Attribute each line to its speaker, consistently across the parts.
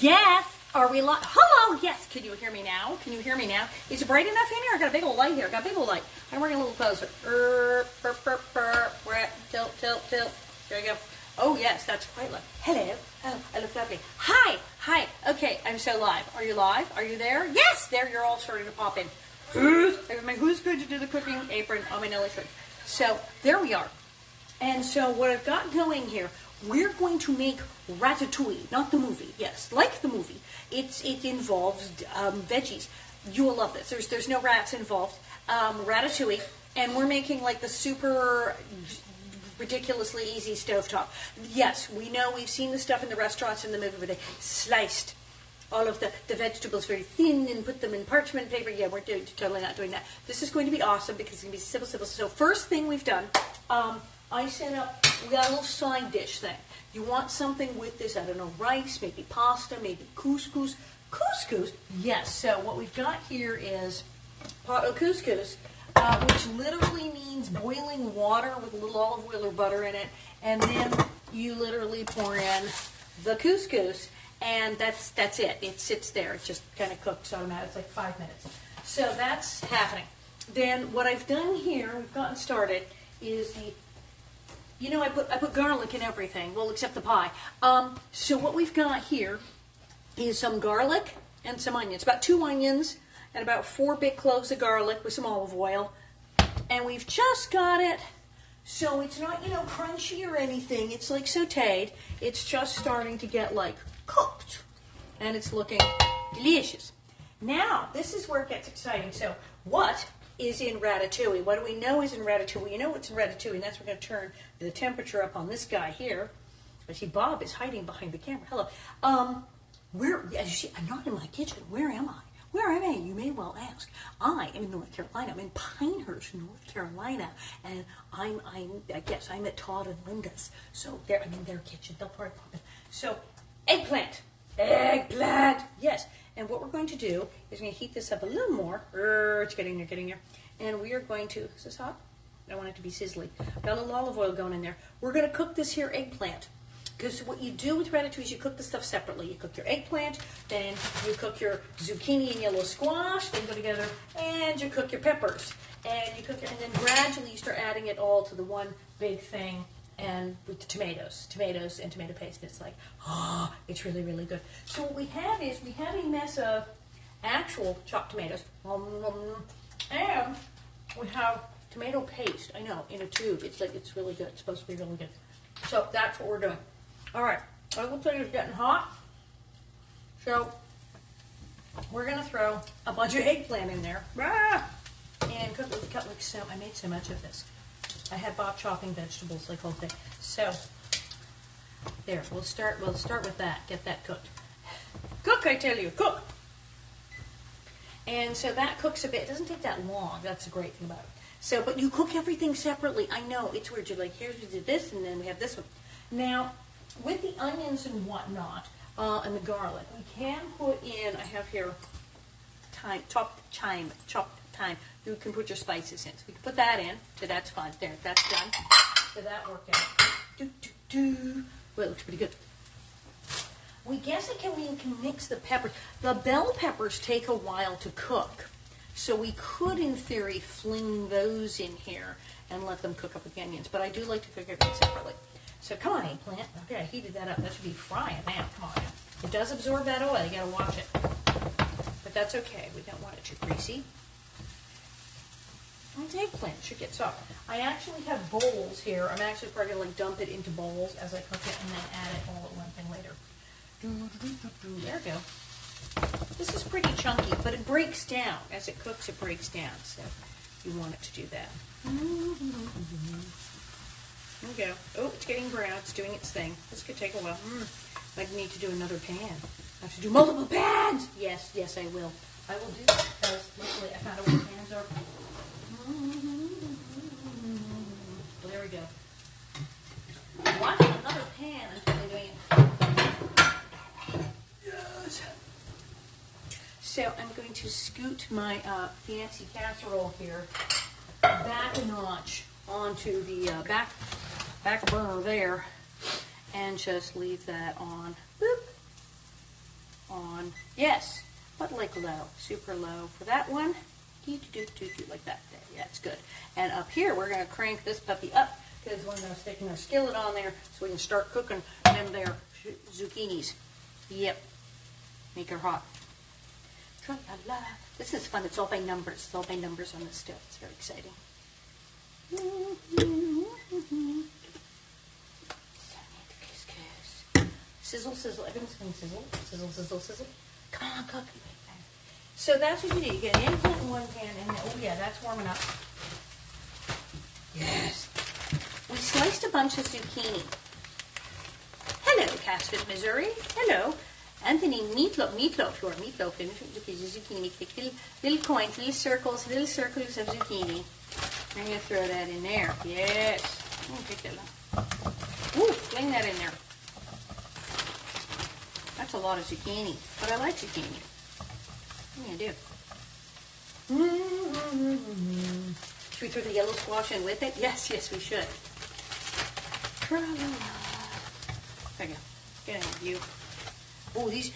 Speaker 1: Yes. Are we live? Hello. Yes. Can you hear me now? Can you hear me now? Is it bright enough in here? I got a big old light here. I got a big old light. I'm working a little closer. We're at tilt. There you go. Oh yes, that's quite loud. Hello. Oh, I look lovely. Hi. Okay, I'm so live. Are you live? Are you there? Yes. There, you're all starting to pop in. Who's going to do the cooking apron on my Nellie shirt? So there we are. And so what I've got going here, we're going to make Ratatouille, not the movie. Yes, like the movie. It involves veggies. You will love this. There's no rats involved. Ratatouille, and we're making like the super ridiculously easy stovetop. Yes, we know, we've seen the stuff in the restaurants in the movie where they sliced all of the vegetables very thin and put them in parchment paper. Yeah, we're totally not doing that. This is going to be awesome because it's going to be simple. So first thing we've done, I set up, we got a little side dish thing. You want something with this, I don't know, rice, maybe pasta, maybe couscous. Couscous? Yes. So what we've got here is pot of couscous, which literally means boiling water with a little olive oil or butter in it, and then you literally pour in the couscous, and that's it. It sits there. It just kind of cooks automatically. It's like 5 minutes. So that's happening. Then what I've done here, we've gotten started, is I put garlic in everything, well, except the pie. So what we've got here is some garlic and some onions. About 2 onions and about 4 big cloves of garlic with some olive oil. And we've just got it so it's not, crunchy or anything. It's like sauteed. It's just starting to get like cooked. And it's looking delicious. Now, this is where it gets exciting. So what is in Ratatouille? What do we know is in Ratatouille? You know what's in Ratatouille, and that's we're going to turn the temperature up on this guy here. I see Bob is hiding behind the camera. Hello. As you see, I'm not in my kitchen. Where am I? Where am I? You may well ask. I am in North Carolina. I'm in Pinehurst, North Carolina, and I guess I'm at Todd and Linda's. So I'm in their kitchen. They'll probably pop in. So eggplant, yes. And what we're going to do is we're going to heat this up a little more. It's getting there. And we are going to, is this hot? I want it to be sizzly. Got a little olive oil going in there. We're going to cook this here eggplant. Because what you do with ratatouille is you cook the stuff separately. You cook your eggplant, then you cook your zucchini and yellow squash, they go together, and you cook your peppers. And then gradually you start adding it all to the one big thing, and with the tomatoes and tomato paste. It's like, it's really, really good. So what we have is, we have a mess of actual chopped tomatoes, and we have tomato paste, I know, in a tube. It's really good. It's supposed to be really good. So that's what we're doing. All right, I will tell you it's getting hot. So we're going to throw a bunch of eggplant in there. And cut like so. I made so much of this. I had Bob chopping vegetables like all day. So there, we'll start with that. Get that cooked. Cook, I tell you, cook. And so that cooks a bit. It doesn't take that long. That's the great thing about it. So, but you cook everything separately. I know, it's weird. You're like, here's we did this, and then we have this one. Now, with the onions and whatnot, and the garlic, we can put in, I have here chopped thyme. You can put your spices in. So we can put that in. So that's fine. There, that's done. So that worked out. Well, it looks pretty good. We can mix the peppers. The bell peppers take a while to cook. So we could, in theory, fling those in here and let them cook up with the onions. But I do like to cook everything separately. So come on, eggplant. Okay, I heated that up. That should be frying now. Come on. It does absorb that oil. You got to watch it. But that's okay. We don't want it too greasy. And it's eggplant. It should get soft. I actually have bowls here. I'm actually probably going to dump it into bowls as I cook it and then add it all at one thing later. There we go. This is pretty chunky, but it breaks down. As it cooks, it breaks down. So you want it to do that. There we go. Oh, it's getting brown. It's doing its thing. This could take a while. Might need to do another pan. I have to do multiple pans. Yes, I will. I will do that because luckily I found out where the pans are. Well, there we go. Watching another pan is really doing it. Yes. So I'm going to scoot my fancy casserole here back a notch onto the back burner there, and just leave that on. Boop. on. Yes, but like low, super low for that one. Like that. Yeah, it's good. And up here, we're going to crank this puppy up because we're going to stick our skillet on there so we can start cooking them there zucchinis. Yep. Make her hot. Tra-la-la. This is fun. It's all by numbers. It's all by numbers on this stove. It's very exciting. Sizzle, sizzle. Everyone's going sizzle. Sizzle, sizzle, sizzle. Come on, cook. So that's what you do. You get an eggplant in one pan, and oh yeah, that's warming up. Yes. We sliced a bunch of zucchini. Hello, Casford, Missouri. Hello. Anthony, meatloaf, your meatloaf, zucchini, make little coins, little circles of zucchini. I'm going to throw that in there. Yes. I'm going to take that out. Ooh, fling that in there. That's a lot of zucchini, but I like zucchini. What do you do? Should we throw the yellow squash in with it? Yes, yes, we should. There you go. Get in you. Oh, these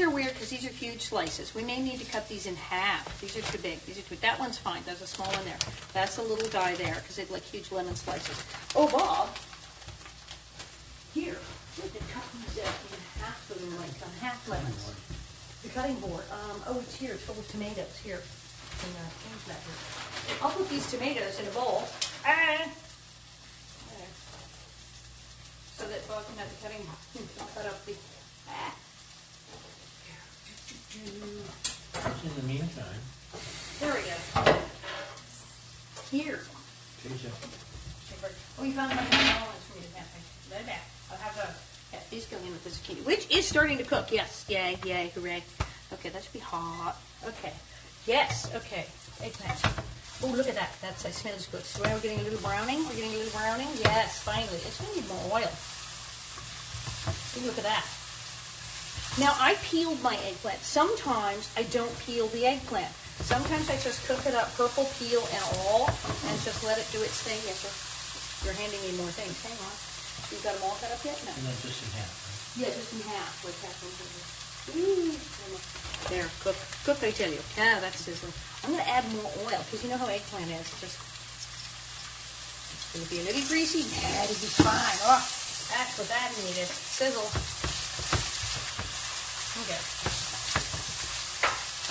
Speaker 1: are weird because these are huge slices. We may need to cut these in half. These are too big. These are too. That one's fine. There's a small one there. That's a little guy there because they've like huge lemon slices. Oh, Bob. Here, we can cut these in half of them, like on half lemons. The cutting board. Oh, it's here. It's full of tomatoes. Here. Change that here. I'll put these tomatoes in a bowl. So that Bob can have the cutting board. Cut up the.
Speaker 2: In the meantime.
Speaker 1: There we go. Here. Oh, you found my olives for me to have. I'll have those. Yeah, these go in with the zucchini, which is starting to cook. Yes. Yay, yay, hooray. Okay, that should be hot. Okay. Yes, okay. Eggplant. Oh, look at that. That smells good. So we're getting a little browning. We're getting a little browning. Yes, finally. It's going to need more oil. Look at that. Now, I peeled my eggplant. Sometimes I don't peel the eggplant. Sometimes I just cook it up, purple peel and all, and just let it do its thing. Yes, sir. You're handing me more things. Hang on. You got them all cut up yet? No.
Speaker 2: And then just in half, right?
Speaker 1: Yeah, just in half. Like half over here. There, cook. Cook, I tell you. Ah, that's sizzling. I'm going to add more oil, because you know how eggplant is. It's going to be a little greasy. Yeah, it'll be fine. Oh, that's what that needed. Sizzle. Okay.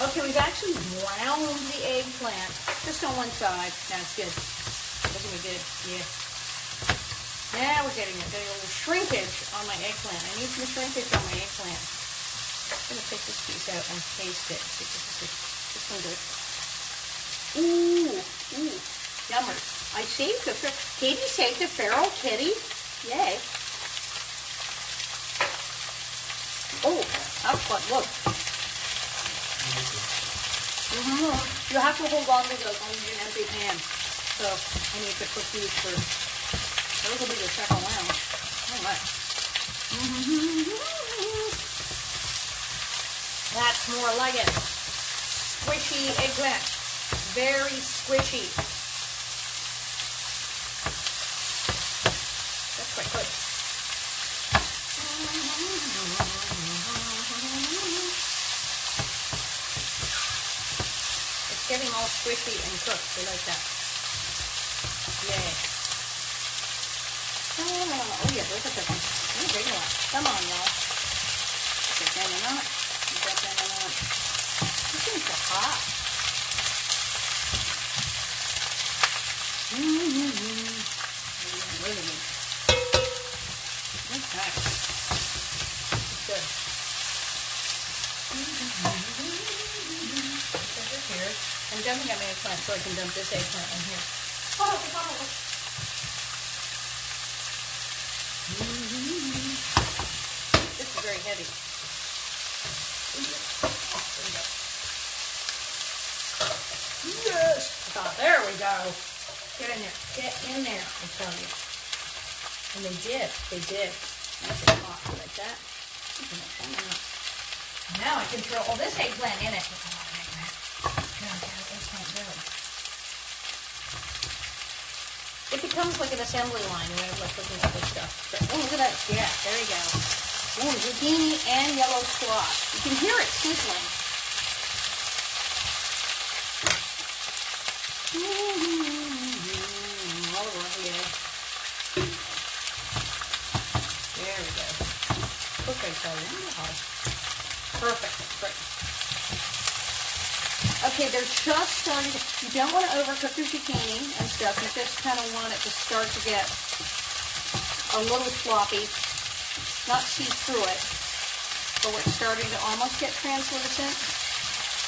Speaker 1: Okay, we've actually browned the eggplant just on one side. That's good. Looking good. Yeah. Now we're getting a little shrinkage on my eggplant. I need some shrinkage on my eggplant. I'm going to take this piece out and taste it. See if this one good. Ooh, yummer. I saved the Katie saved the feral kitty. Yay. Oh, that's fun. Look. You have to hold on to those on an empty pan. So I need to cook these for. Those will be the second round. All right. That's more like it. Squishy eggplant. Very squishy. That's quite good. It's getting all squishy and cooked. We like that. Yay. Oh yeah, there's a big one. There's a big one. Come on, y'all. Get down and on it. Get down and on it. This thing's so hot. Really good. Okay. Good. Here. I'm dumping out my eggplant so I can dump this eggplant in here. This is very heavy. Yes! There we go. Get in there. Get in there, I tell you. And they did. They did. Nice and hot like that. Now I can throw all this eggplant in it. It becomes like an assembly line when I'm like looking at this stuff. So, oh, look at that. Yeah, there you go. Oh, zucchini and yellow squash. You can hear it sizzling. All over here. There we go. Okay, so perfect. That's great. Okay, they're just starting to, you don't want to overcook your zucchini and stuff. You just kind of want it to start to get a little floppy. Not see through it, but we're starting to almost get translucent.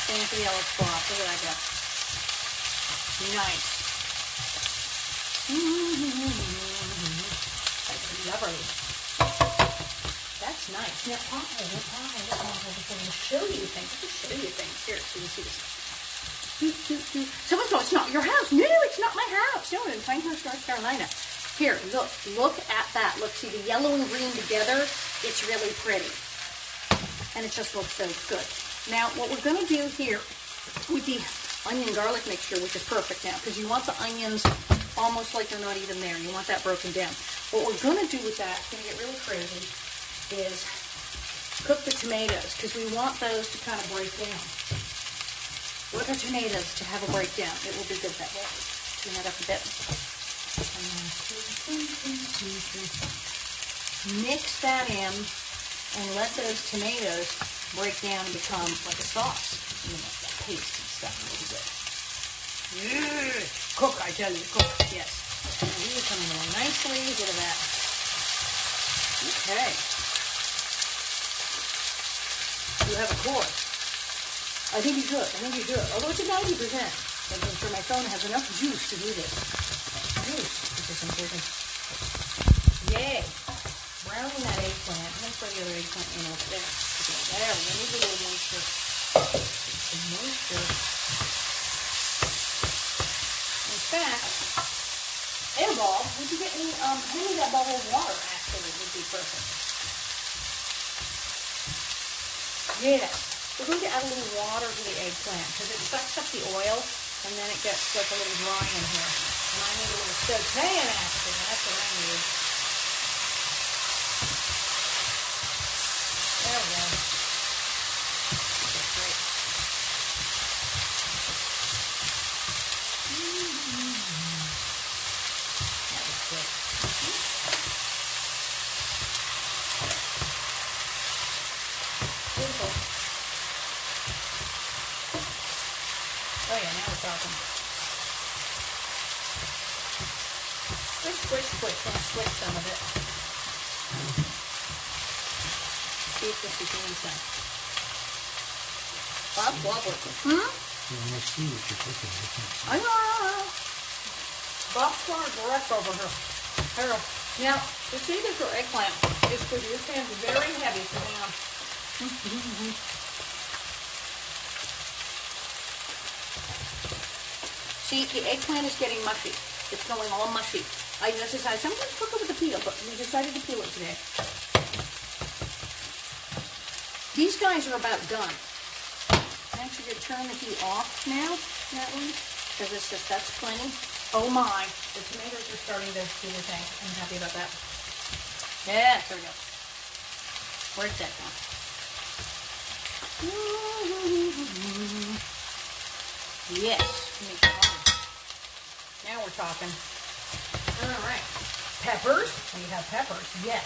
Speaker 1: Same for the yellow squash. Look at that go. Nice. That's lovely. That's nice. Now, I'm going to show you things. Let me show you things. Here, so you can see this. Someone's going, it's not your house. No, it's not my house. No, in Pinehurst, North Carolina. Here, look at that. Look, see the yellow and green together? It's really pretty. And it just looks so good. Now, what we're going to do here with the onion garlic mixture, which is perfect now, because you want the onions almost like they're not even there. You want that broken down. What we're going to do with that, it's going to get really crazy, is cook the tomatoes, because we want those to kind of break down. Want our tomatoes to have a breakdown. It will be good that way. Clean that up a bit. Mix that in and let those tomatoes break down and become like a sauce. You know, that paste and stuff. Really good. Cook, I tell you, cook. Yes. And these are coming along nicely. Look at that. Okay. You have a cord. I think you should. Although it's a 90%. But I'm sure my phone has enough juice to do this. Juice, which is important. Yay. Browning that eggplant. I'm going to throw the other eggplant in over there. There, we're going to need a little moisture. Some moisture. In fact, air ball, would you get me, hand me that bottle of water, actually, would be perfect. Yeah. We're going to add a little water to the eggplant because it sucks up the oil and then it gets like a little dry in here. And I need a little sauteing action. That's what I need. There we go. That's great. That was good. Beautiful. Oh yeah, now we're talking. Squish. Let's squish some of it. See if this is inside. That's lovely.
Speaker 2: Yeah, I see what you're cooking.
Speaker 1: I know. Bob's corner direct over here. Here we go. Now, the secret to eggplant is because your pan's very heavy to hang on. See, the eggplant is getting mushy. It's going all mushy. I sometimes cook it with the peel, but we decided to peel it today. These guys are about done. I'm actually going to turn the heat off now, that one, because it's just, that's plenty. Oh my, the tomatoes are starting to do their thing. I'm happy about that. Yeah, there we go. Where's that now? Yes. Now we're talking. All right. Peppers. We have peppers. Yes.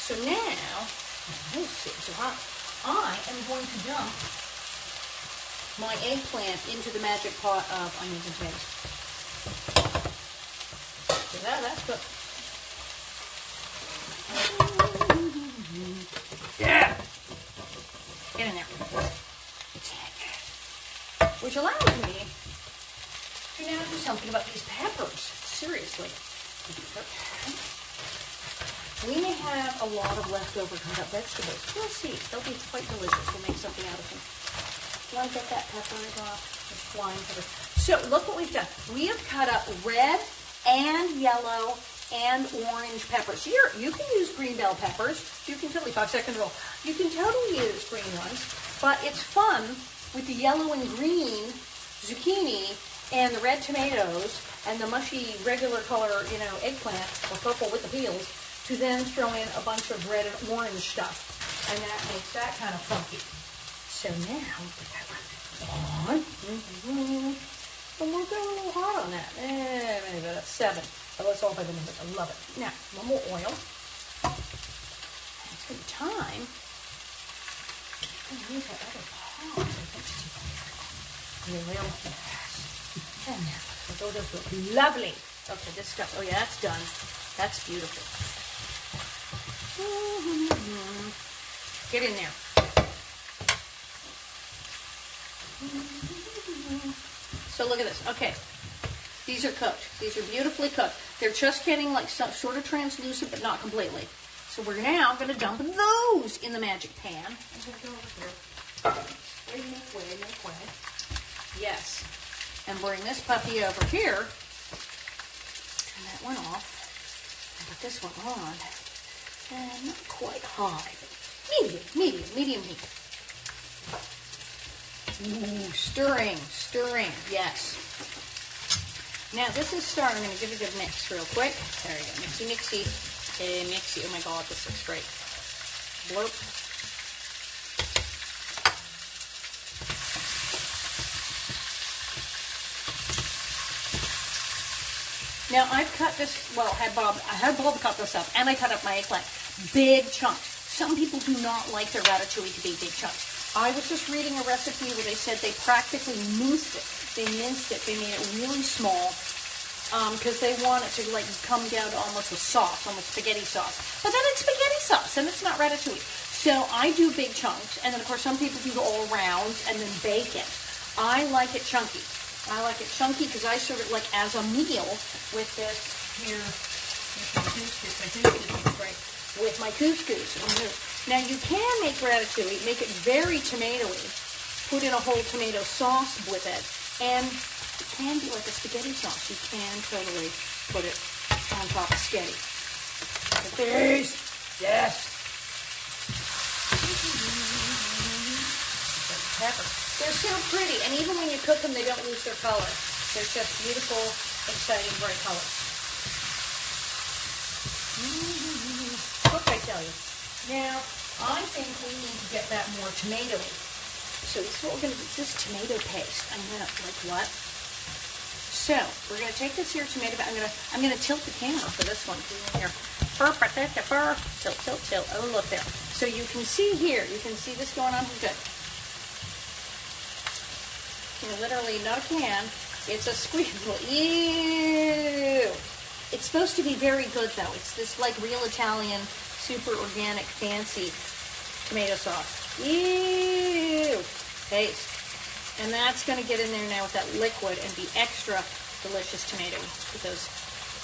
Speaker 1: So now, let's see. So I am going to dump my eggplant into the magic pot of onions and tomatoes. So that's good. Yeah. Get in there. Which allows me to now do something about these peppers. Seriously. We may have a lot of leftover cut up vegetables. We'll see. They'll be quite delicious. We'll make something out of them. You want to get that pepper off? It's flying pepper. So look what we've done. We have cut up red and yellow and orange peppers. Here, you can use green bell peppers. You can totally, 5-second rule. You can totally use green ones, but it's fun with the yellow and green zucchini and the red tomatoes and the mushy regular color, eggplant or purple with the peels to then throw in a bunch of red and orange stuff. And that makes that kind of funky. So now, put that on. And we'll go a little hot on that. Maybe about a 7. But let's all by the numbers. I love it. Now, a little more oil. It's going to be time. Use that other pot. Yes. And now, those look lovely. Okay, this stuff. Oh, yeah, that's done. That's beautiful. Get in there. So look at this. Okay. These are cooked. These are beautifully cooked. They're just getting like some sort of translucent, but not completely. So we're now going to dump those in the magic pan. I'm going to go over here. Make way. Yes. And bring this puppy over here. Turn that one off. And put this one on. And not quite high, but medium heat. Ooh, stirring, yes. Now this is starting. I'm going to give it a good mix real quick. There you go, mixy. Oh my God, this looks great. Blurp. Now I've cut this, well, I had Bob cut this up, and I cut up my eggplant. Big chunks. Some people do not like their ratatouille to be big chunks. I was just reading a recipe where they said they practically minced it. They made it really small because they want it to like come down to almost a sauce, almost spaghetti sauce. But then it's spaghetti sauce, and it's not ratatouille. So I do big chunks, and then of course some people do all rounds and then bake it. I like it chunky. I like it chunky because I serve it like as a meal with this here, with my couscous. Now you can make ratatouille, make it very tomatoey, put in a whole tomato sauce with it, and it can be like a spaghetti sauce. You can totally put it on top of spaghetti. These, yes. Pepper. They're so pretty, and even when you cook them, they don't lose their color. They're just beautiful, exciting, bright colors. What can I tell you? Now, I think we need to get that more tomatoey. So this is what we're going to do. This tomato paste. I'm going to, like what? So, we're going to take this here tomato paste. I'm going to tilt the camera for this one. Here. Tilt. Oh, look there. So you can see here. You can see this going on good. Literally not a can. It's a squeeze. Ew. It's supposed to be very good though. It's this like real Italian, super organic, fancy tomato sauce. Ew. Taste. And that's going to get in there now with that liquid and be extra delicious tomato.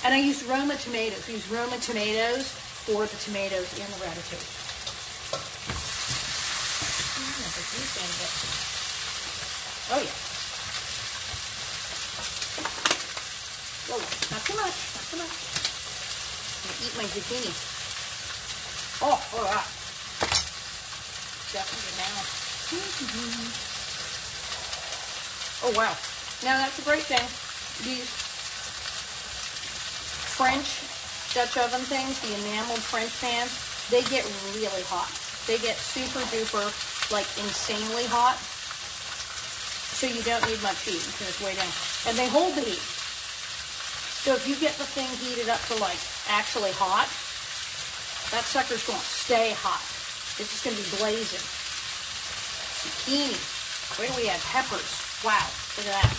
Speaker 1: And I used Roma tomatoes. I used Roma tomatoes for the tomatoes in the ratatouille. Oh yeah. Whoa, not too much. I'm going to eat my zucchini. Oh, all right. Definitely now. Oh, wow. Now, that's a great thing. These French Dutch oven things, the enameled French pans, they get really hot. They get super duper, like insanely hot. So you don't need much heat. You can just way down. And they hold the heat. So if you get the thing heated up to like actually hot, that sucker's going to stay hot. It's just going to be blazing. Zucchini. Where do we have peppers? Wow, look at that.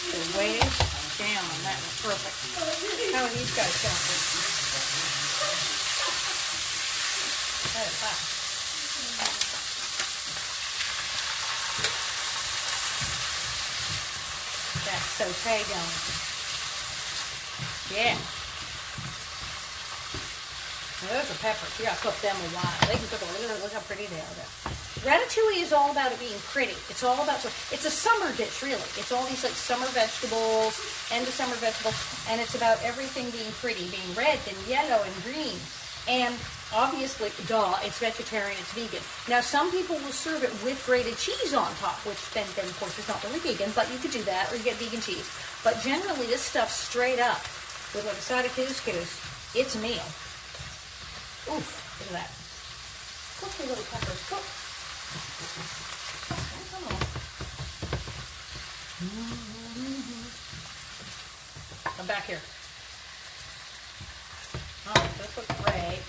Speaker 1: So way down on that was perfect. How are these guys going? That is hot. That sauté going. Yeah. Now those are peppers. You gotta cook them a while. They can cook a little. Look how pretty they are. Ratatouille is all about it being pretty. It's all about, it's a summer dish, really. It's all these like summer vegetables, end of summer vegetables, and it's about everything being pretty, being red and yellow and green. And obviously, duh, it's vegetarian, it's vegan. Now, some people will serve it with grated cheese on top, which then of course, is not really vegan, but you could do that, or you get vegan cheese. But generally, this stuff's straight up with like a side of couscous, it's a meal. Oof, look at that. Cook your little peppers, cook. Come on. Come back here. All right, this looks great.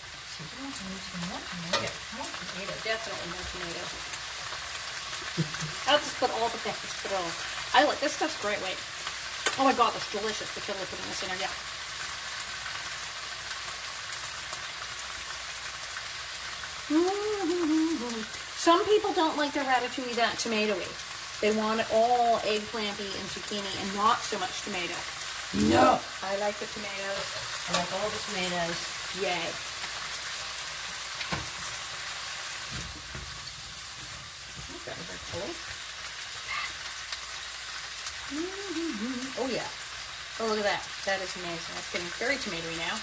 Speaker 1: More tomato. More tomato. Definitely more tomato. I'll just put all the vegetables. I like this stuff's great. Wait. Oh my God, that's delicious. The kid putting this in there. Yeah. Some people don't like their ratatouille that tomatoey. They want it all eggplanty and zucchini and not so much tomato. No. I like the tomatoes. I like all the tomatoes. Yay. Very, very cool. Oh yeah. Oh, look at that. That is amazing. That's getting very tomatoey now.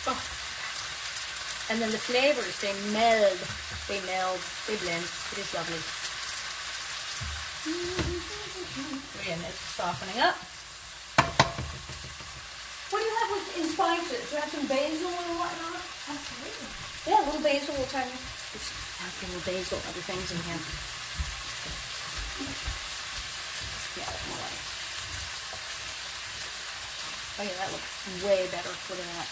Speaker 1: Oh. And then the flavors, they meld. They meld. They blend. It is lovely. And it's softening up. What do you have in spices? Do you have some basil and whatnot? Absolutely. Yeah, a little basil, a little tiny. Just have a little basil, other things in here. Yeah, that's more like it. Oh yeah, that looks way better. Look at that.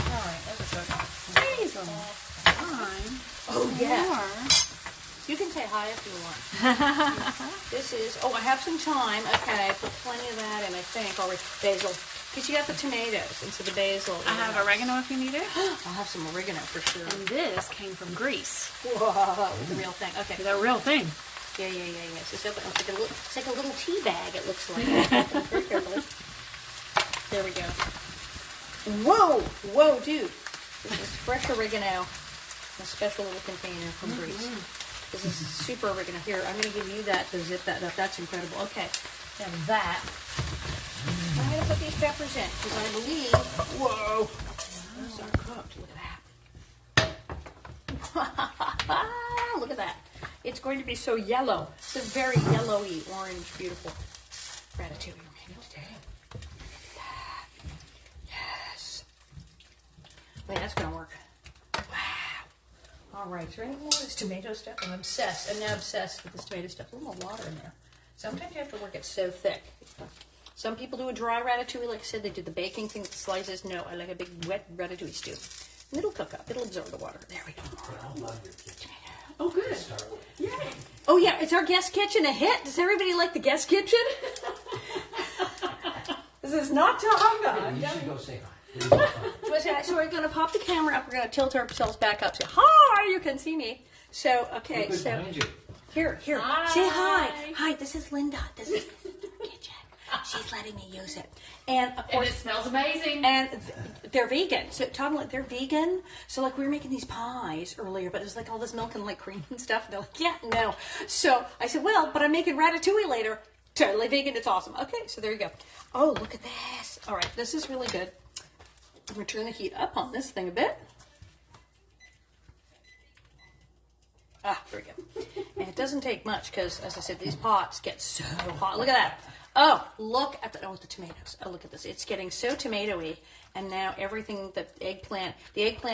Speaker 1: All right, that's good. Basil. Thyme. Oh yeah. More. You can say hi if you want. This is, oh, I have some thyme. Okay, put plenty of that in, I think. Or basil. Because you got the tomatoes, and so the basil.
Speaker 3: I have oregano if you need it.
Speaker 1: I'll have some oregano for sure.
Speaker 3: And this came from Greece.
Speaker 1: Whoa, the real thing. Okay.
Speaker 3: The real thing.
Speaker 1: Yeah. So it's like a little tea bag, it looks like. Very carefully. There we go. Whoa, dude. This is fresh oregano. A special little container from Greece. This is super oregano. Here, I'm going to give you that to zip that up. That's incredible. Okay, and that. I'm going to put these peppers in because I believe. Whoa! Those are cooked. Look at that. Look at that. It's going to be so yellow. It's a very yellowy, orange, beautiful ratatouille we're making today. Yes. Wait, that's going to work. All right, is there any more of this tomato stuff? I'm obsessed. I'm now obsessed with this tomato stuff. A little more water in there. Sometimes you have to work it so thick. Some people do a dry ratatouille. Like I said, they do the baking thing with the slices. No, I like a big wet ratatouille stew. And it'll cook up. It'll absorb the water. There we go.
Speaker 2: I love your kitchen.
Speaker 1: Oh, good. Yeah. Oh, yeah. Is our guest kitchen a hit? Does everybody like the guest kitchen? This is not Tonga.
Speaker 2: You should go say hi.
Speaker 1: So we're going to pop the camera up. We're going to tilt ourselves back up. Say hi. You can see me. So okay. So here.
Speaker 3: Hi.
Speaker 1: Say hi. Hi. This is Linda. This is the kitchen. She's letting me use it. And of course,
Speaker 3: and it smells amazing.
Speaker 1: And they're vegan. So Tom, like they're vegan. So like we were making these pies earlier, but it was like all this milk and like cream and stuff. And they're like, yeah, no. So I said, well, but I'm making ratatouille later. Totally vegan. It's awesome. Okay, so there you go. Oh, look at this. All right, this is really good. I'm going to turn the heat up on this thing a bit. Ah, there we go. And it doesn't take much because, as I said, these pots get so hot. Look at that. Oh, look at the tomatoes. Oh, look at this. It's getting so tomatoey. And now everything, the eggplant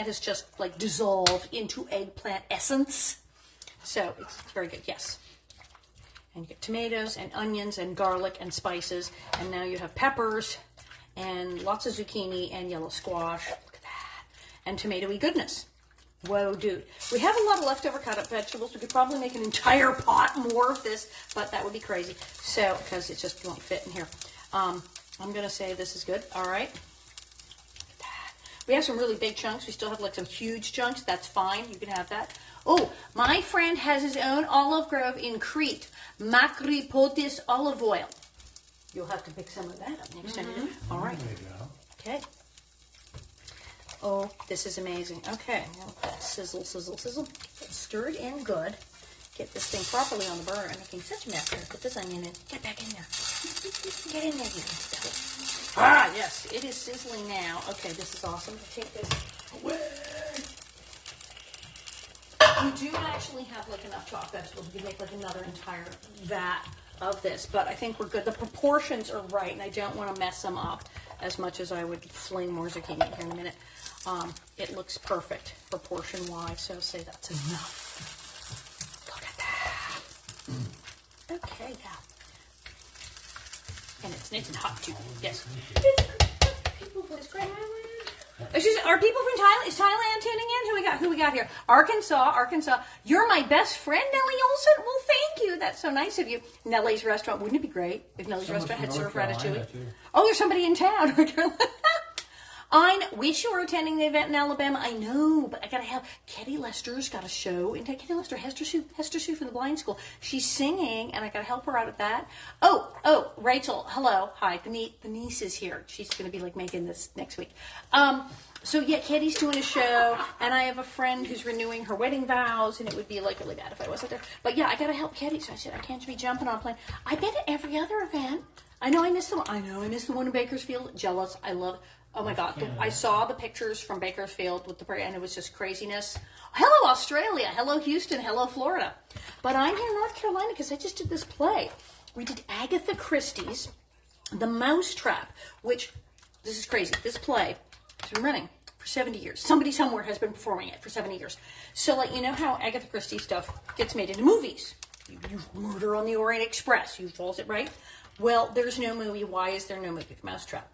Speaker 1: is just like dissolved into eggplant essence. So it's very good, yes. And you get tomatoes and onions and garlic and spices. And now you have peppers and lots of zucchini and yellow squash. Look at that. And tomatoey goodness. Whoa, dude. We have a lot of leftover cut up vegetables. We could probably make an entire pot more of this, but that would be crazy. So, because it just won't fit in here. I'm going to say this is good. All right. Look at that. We have some really big chunks. We still have like some huge chunks. That's fine. You can have that. Oh, my friend has his own olive grove in Crete. Makripotis olive oil. You'll have to pick some of that up next time. All right.
Speaker 2: There you go.
Speaker 1: Okay. Oh, this is amazing. Okay, sizzle, sizzle, sizzle. Get stirred in good. Get this thing properly on the burner. I'm making such a mess here. Put this onion in. Get back in there. Get in there, you stuff. Ah, yes, it is sizzling now. Okay, this is awesome. Take this away. You do actually have like enough chopped vegetables. You can make like another entire vat of this, but I think we're good. The proportions are right, and I don't want to mess them up as much as I would fling more zucchini here in a minute. It looks perfect proportion-wise, so say that's enough. Look at that. Okay, yeah. And it's nice and hot, too. Yes. People from Australia. Are people from Thailand? Is Thailand tuning in? Who we got here? Arkansas. You're my best friend, Nellie Oleson. Well, thank you. That's so nice of you. Nellie's restaurant. Wouldn't it be great if Nellie's restaurant had served ratatouille? Oh, there's somebody in town. We sure are attending the event in Alabama. I know, but I gotta have Katie Lester's got a show. And Katie Lester, Hester Sue from the Blind School. She's singing, and I gotta help her out at that. Oh, Rachel, hello, hi. The niece is here. She's gonna be like making this next week. So yeah, Katie's doing a show, and I have a friend who's renewing her wedding vows, and it would be like really bad if I wasn't there. But yeah, I gotta help Katie. So I said I can't be jumping on a plane. I've been to every other event. I missed the one in Bakersfield. Jealous. I love. Oh my God, I saw the pictures from Bakersfield with the Prairie, and it was just craziness. Hello, Australia. Hello, Houston. Hello, Florida. But I'm here in North Carolina because I just did this play. We did Agatha Christie's The Mousetrap, which, this is crazy. This play has been running for 70 years. Somebody somewhere has been performing it for 70 years. So, like, you know how Agatha Christie stuff gets made into movies? You Murder on the Orient Express. You calls it, right? Well, there's no movie. Why is there no movie of Mousetrap?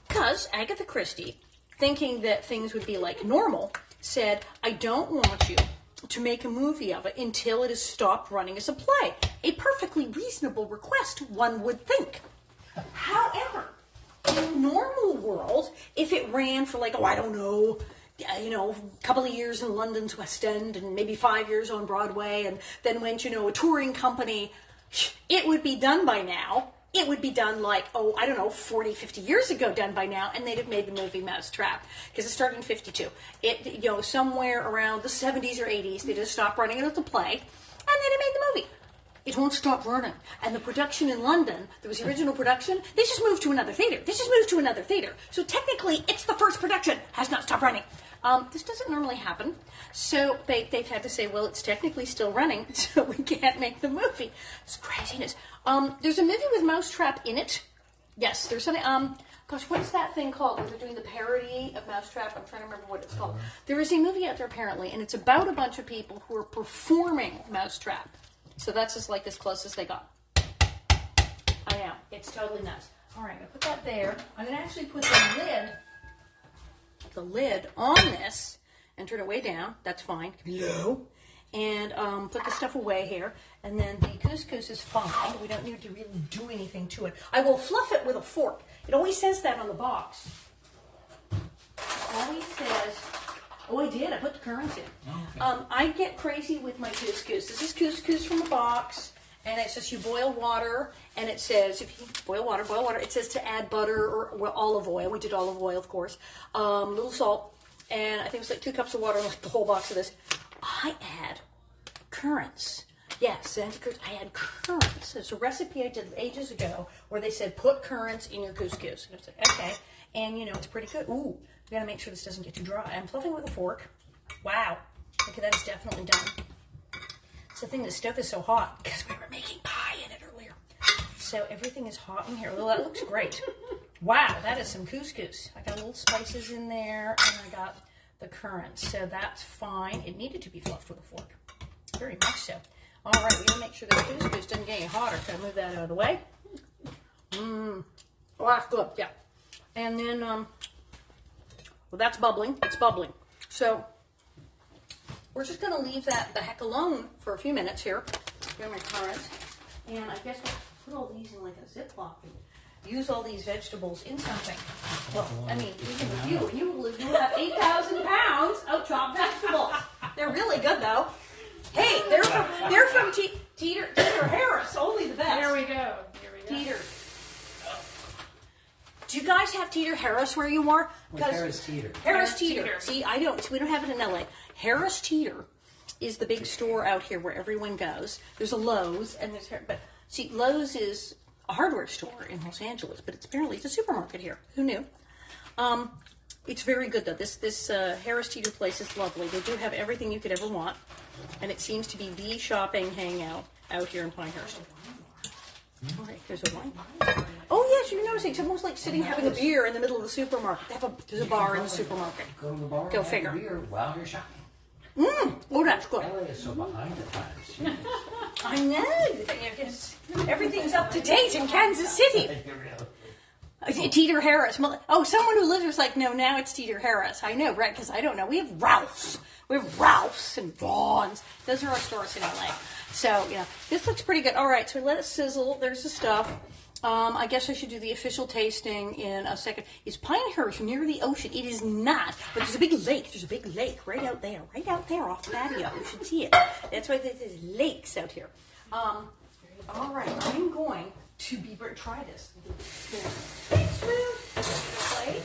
Speaker 1: Because Agatha Christie, thinking that things would be like normal, said, I don't want you to make a movie of it until it has stopped running as a play. A perfectly reasonable request, one would think. However, in a normal world, if it ran for like, a couple of years in London's West End and maybe 5 years on Broadway and then went, a touring company, it would be done by now. It would be done 40, 50 years ago done by now, and they'd have made the movie Mousetrap, because it started in 52. Somewhere around the 70s or 80s, they just stopped running it as a play, and then it made the movie. It won't stop running. And the production in London, there was the original production, they just moved to another theater. So technically, it's the first production, has not stopped running. This doesn't normally happen. So they've had to say, well, it's technically still running, so we can't make the movie. It's craziness. There's a movie with Mousetrap in it. Yes, there's something, what is that thing called? Where they're doing the parody of Mousetrap. I'm trying to remember what it's called. There is a movie out there, apparently, and it's about a bunch of people who are performing Mousetrap. So that's just like as close as they got. I know. It's totally nuts. All right, I'm going to put that there. I'm going to actually put the lid on this and turn it way down. That's fine. Low. And put the stuff away here. And then the couscous is fine. We don't need to really do anything to it. I will fluff it with a fork. It always says that on the box. It always says... Oh, I did. I put the currants in. Okay. I get crazy with my couscous. This is couscous from the box. And it says you boil water. And it says, if you boil water. It says to add butter or olive oil. We did olive oil, of course. A little salt. And I think it was like 2 cups of water, like the whole box of this. I add currants. Yes, I add currants. There's a recipe I did ages ago where they said put currants in your couscous. And I was like, okay. And, it's pretty good. Ooh, we got to make sure this doesn't get too dry. I'm fluffing with a fork. Wow. Okay, that is definitely done. It's the thing, the stove is so hot because we were making pie in it earlier. So everything is hot in here. Well, that looks great. Wow, that is some couscous. I got little spices in there, and I got the currants. So that's fine. It needed to be fluffed with a fork. Very much so. All right, we got to make sure the couscous doesn't get any hotter. Can I move that out of the way? Oh, that's good, yeah. And then, well, that's bubbling. It's bubbling. So we're just going to leave that the heck alone for a few minutes here. Get my currants. And I guess we'll put all these in like a Ziploc and use all these vegetables in something. Well, I mean, even with you have 8,000 pounds of chopped vegetables. They're really good, though. Hey, they're from Teeter Harris, only the best.
Speaker 3: Here we go.
Speaker 1: Teeter. Do you guys have Teeter Harris where you are?
Speaker 2: Harris Teeter.
Speaker 1: Harris Teeter. See, we don't have it in LA. Harris Teeter is the big store out here where everyone goes. There's a Lowe's, and but see, Lowe's is a hardware store in Los Angeles, but it's a supermarket here. Who knew? It's very good though. This Harris Teeter place is lovely. They do have everything you could ever want, and it seems to be the shopping hangout out here in Pinehurst. All right, there's a wine. Oh yes, you're noticing it's almost like sitting having a beer in the middle of the supermarket. There's a bar in the supermarket.
Speaker 2: Go to the bar.
Speaker 1: Go
Speaker 2: and have
Speaker 1: figure.
Speaker 2: a beer while you're shopping.
Speaker 1: Oh, that's good.
Speaker 2: Ella is so behind the times. Jeez.
Speaker 1: I know. Everything's up to date in Kansas City. Teeter Harris. Oh, someone who lives there's like, no, now it's Teeter Harris. I know, right? Because I don't know. We have Ralph's. We have Ralph's and Vaughn's. Those are our stores in LA. So, yeah, this looks pretty good. All right, so let it sizzle. There's the stuff. I guess I should do the official tasting in a second. Is Pinehurst near the ocean? It is not, but there's a big lake. There's a big lake right out there off the patio. You should see it. That's why there's lakes out here. All right, I'm going to try this. Plate.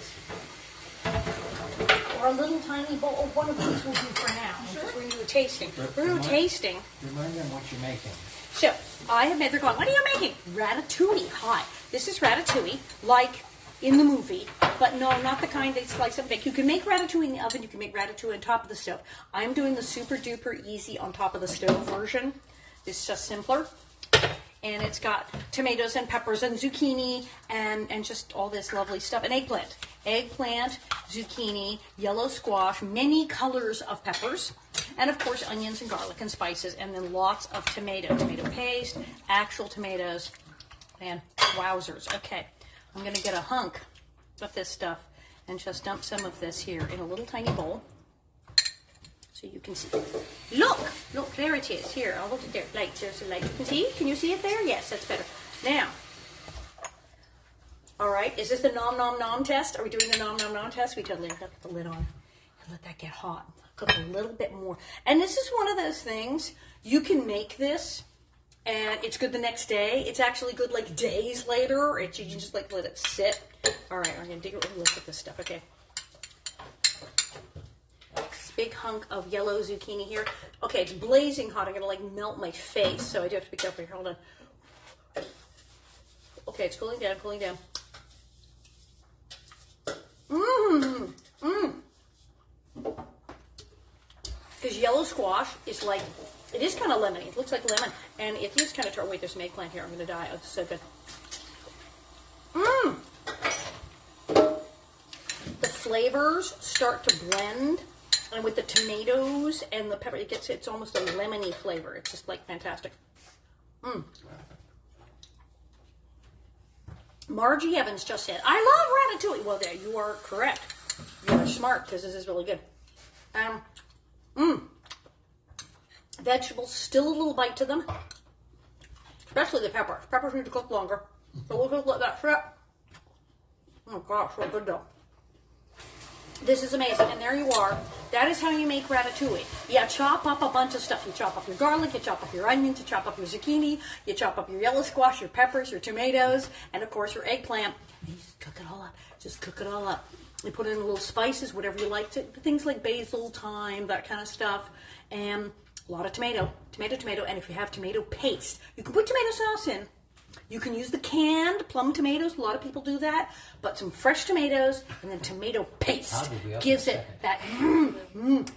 Speaker 1: Or a little tiny bowl. Oh, one of these will do for now. Because we're going to do a tasting. We're doing a tasting.
Speaker 2: Remind them what you're making.
Speaker 1: So, I have made, they're going, what are you making? Ratatouille. Hi. This is ratatouille, like in the movie, but no, not the kind they slice and bake. You can make ratatouille in the oven, you can make ratatouille on top of the stove. I'm doing the super duper easy on top of the stove version. This is just simpler. And it's got tomatoes and peppers and zucchini and just all this lovely stuff. And eggplant. Eggplant, zucchini, yellow squash, many colors of peppers. And of course, onions and garlic and spices. And then lots of tomato paste, actual tomatoes, and wowzers. Okay, I'm going to get a hunk of this stuff and just dump some of this here in a little tiny bowl. So you can see. Look, there it is. Here, I'll look at there. Light, there's a light. You can see? Can you see it there? Yes, that's better. Now, all right, is this the nom nom nom test? Are we doing the nom nom nom test? We totally have to put the lid on and let that get hot. Cook a little bit more. And this is one of those things, you can make this and it's good the next day. It's actually good like days later. You can just like let it sit. All right, I'm going to dig a look at this stuff. Okay. Big hunk of yellow zucchini here. Okay, it's blazing hot. I'm gonna like melt my face, so I do have to be careful here. Hold on. Okay, it's cooling down, Because yellow squash is like, it is kind of lemony. It looks like lemon, and it is kind of tart. Wait, there's an eggplant here. I'm gonna die. Oh, it's so good. The flavors start to blend. And with the tomatoes and the pepper, it's almost a lemony flavor. It's just like fantastic. Margie Evans just said, I love ratatouille. Well, there, you are correct. You are smart because this is really good. Vegetables, still a little bite to them. Especially the peppers. Peppers need to cook longer. So we'll just let that sit. Oh gosh, so good though. This is amazing, and there you are. That is how you make ratatouille. You chop up a bunch of stuff. You chop up your garlic, you chop up your onions, you chop up your zucchini, you chop up your yellow squash, your peppers, your tomatoes, and of course your eggplant. And you just cook it all up. Just cook it all up. You put in little spices, whatever you like to, things like basil, thyme, that kind of stuff, and a lot of tomato, and if you have tomato paste, you can put tomato sauce in. You can use the canned plum tomatoes. A lot of people do that. But some fresh tomatoes and then tomato paste gives it that,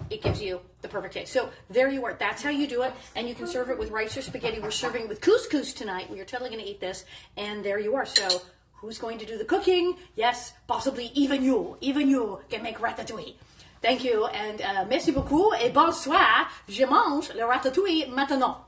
Speaker 1: it gives you the perfect taste. So there you are. That's how you do it. And you can serve it with rice or spaghetti. We're serving it with couscous tonight. We are totally going to eat this. And there you are. So who's going to do the cooking? Yes, possibly even you. Even you can make ratatouille. Thank you. And merci beaucoup et bonsoir. Je mange le ratatouille maintenant.